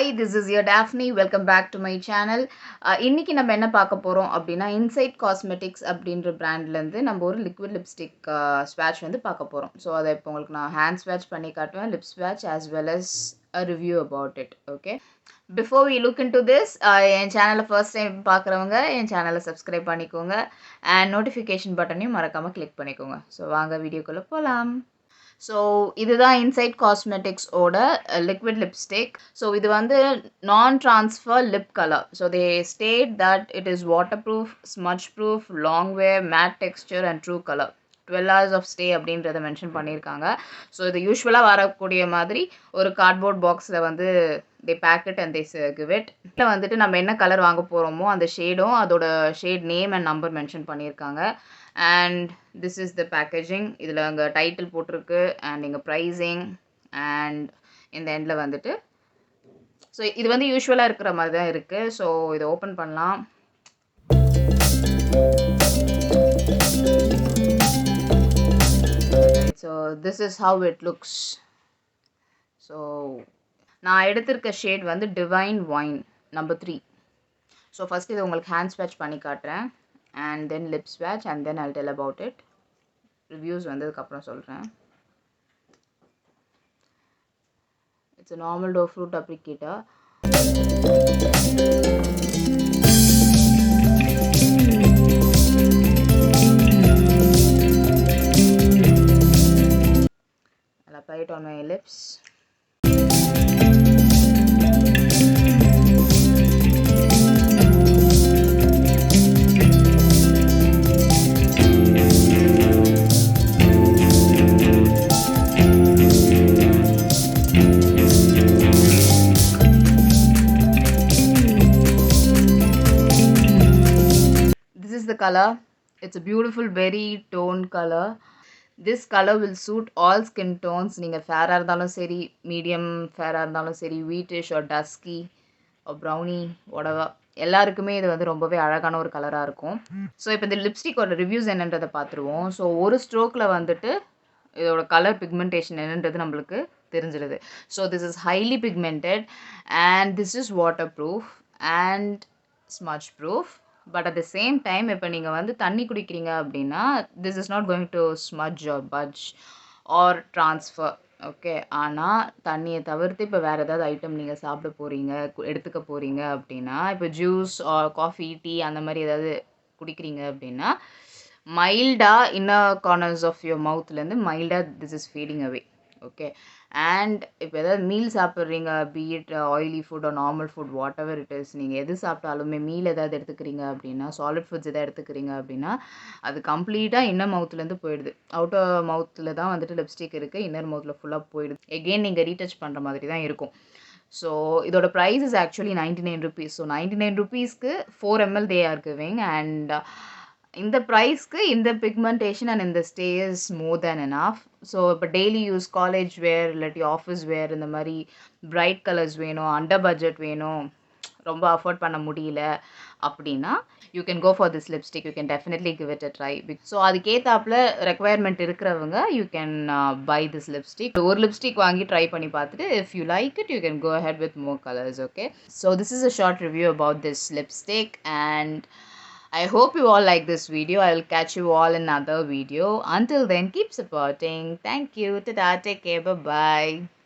Hi, this is your Daphne. Welcome back to my channel. இன்னைக்கு நம்ம என்ன பார்க்க போறோம் அப்படின்னா இன்சைட் காஸ்மெட்டிக்ஸ் அப்படின்ற பிராண்ட்லேருந்து நம்ம ஒரு லிக்விட் லிப்ஸ்டிக் ஸ்வாட்ச் வந்து பார்க்க போகிறோம். ஸோ அதை இப்போ உங்களுக்கு நான் ஹேண்ட் ஸ்வாட்ச் பண்ணி காட்டுவேன், lip ஸ்வாட்ச் as well as a review about it. Okay. Before we look into this, என் சேனலை ஃபர்ஸ்ட் டைம் பார்க்குறவங்க என் சேனலை சப்ஸ்கிரைப் பண்ணிக்கோங்க அண்ட் நோட்டிஃபிகேஷன் பட்டனையும் மறக்காமல் கிளிக் பண்ணிக்கோங்க. ஸோ வாங்க வீடியோக்குள்ளே போகலாம். ஸோ இதுதான் இன்சைட் காஸ்மெட்டிக்ஸ் ஓட லிக்விட் லிப்ஸ்டிக். ஸோ இது வந்து நான் transfer lip colour. So they state that it is waterproof, smudge proof, long wear, matte texture and true colour. 12 hours of stay அப்படின்றத மென்ஷன் பண்ணியிருக்காங்க. ஸோ இது யூஸ்வலாக வரக்கூடிய மாதிரி ஒரு கார்ட்போர்ட் பாக்ஸில் வந்து they packet and they give it. இதில் வந்துட்டு நம்ம என்ன கலர் வாங்க போகிறோமோ அந்த ஷேடும் அதோட shade name and number mention பண்ணியிருக்காங்க. And this is the packaging. இதில் அங்கே டைட்டில் போட்டிருக்கு அண்ட் இங்கே ப்ரைஸிங் அண்ட் இந்த எண்டில் வந்துட்டு ஸோ இது வந்து யூஸ்வலாக இருக்கிற மாதிரி தான் இருக்குது. ஸோ இதை ஓப்பன் பண்ணலாம். So this is how it looks. So நான் எடுத்திருக்க ஷேட் வந்து divine wine number 3. So first இதை உங்களுக்கு ஹேண்ட் ஸ்வாட்ச் பண்ணி காட்டுறேன் and then lip swatch and then I'll tell about it. Reviews வந்ததுக்கப்புறம் சொல்கிறேன். It's a normal doe fruit applicator. I'll apply it on my lips. The color, it's a beautiful berry tone color. This color will suit all skin tones. நீங்க ஃபேரா இருந்தாலும் சரி, medium ஃபேரா இருந்தாலும் சரி, wheatish or dusky or brownie whatever, எல்லாருக்குமே இது வந்து ரொம்பவே அழகான ஒரு கலராக இருக்கும். ஸோ இப்போ இந்த லிப்ஸ்டிக்கோட ரிவ்யூஸ் என்னன்றதை பார்த்துருவோம். ஸோ ஒரு ஸ்ட்ரோக்கில் வந்துட்டு இதோட கலர் பிக்மெண்டேஷன் என்னன்றது நம்மளுக்கு தெரிஞ்சிடுது. So this is highly pigmented and this is waterproof and smudge proof. But at the same time இப்போ நீங்கள் வந்து தண்ணி குடிக்கிறீங்க அப்படின்னா this is not going to smudge or patch or transfer. Okay, ஆனால் தண்ணியை தவிர்த்து இப்போ வேறு ஏதாவது ஐட்டம் நீங்கள் சாப்பிட போகிறீங்க, எடுத்துக்க போகிறீங்க அப்படின்னா, இப்போ ஜூஸ் ஆர் காஃபி, டீ அந்த மாதிரி ஏதாவது குடிக்கிறீங்க அப்படின்னா மைல்டாக இன்னர் கார்னர்ஸ் ஆஃப் யுவர் மவுத்லேருந்து மைல்டாக this is fading away. Okay, and இப்போ எதாவது மீல் சாப்பிட்றீங்க, be it oily food or normal food whatever it is, நீங்கள் எது சாப்பிட்டாலுமே மீல் ஏதாவது எடுத்துக்கிறீங்க அப்படின்னா, சாலிட் ஃபுட்ஸ் எதாவது எடுத்துக்கிறீங்க அப்படின்னா அது கம்ப்ளீட்டாக இன்னர் மவுத்லேருந்து போயிடுது. அவுட்டர் மவுத்தில் தான் வந்துட்டு லிப்ஸ்டிக் இருக்குது, இன்னர் மவுத்தில் ஃபுல்லாக போயிடுது. எகெயின் நீங்கள் ரீடச் பண்ணுற மாதிரி தான் இருக்கும். ஸோ இதோட price is actually 99 rupees. So 99 rupeesக்கு 4 ml they are giving and இந்த ப்ரைஸ்க்கு இந்த பிக்மெண்டேஷன் அண்ட் இந்த stay is more than enough. So இப்போ டெய்லி யூஸ், காலேஜ் வேர் இல்லாட்டி ஆஃபீஸ் வேர், இந்த மாதிரி பிரைட் கலர்ஸ் வேணும், அண்டர் பட்ஜெட் வேணும், ரொம்ப அஃபோர்ட் பண்ண முடியல அப்படின்னா you can go for this lipstick. You can definitely give it a try. So அதுக்கேற்றாப்புல ரெக்குவயர்மெண்ட் இருக்கிறவங்க you can buy this lipstick. ஒரு லிப்ஸ்டிக் வாங்கி ட்ரை பண்ணி பார்த்துட்டு if you like it you can go ahead with more colors. Okay, so this is a short review about this lipstick and I hope you all like this video. I will catch you all in another video. Until then, keep supporting. Thank you. Ta-ta. Take care. Bye-bye.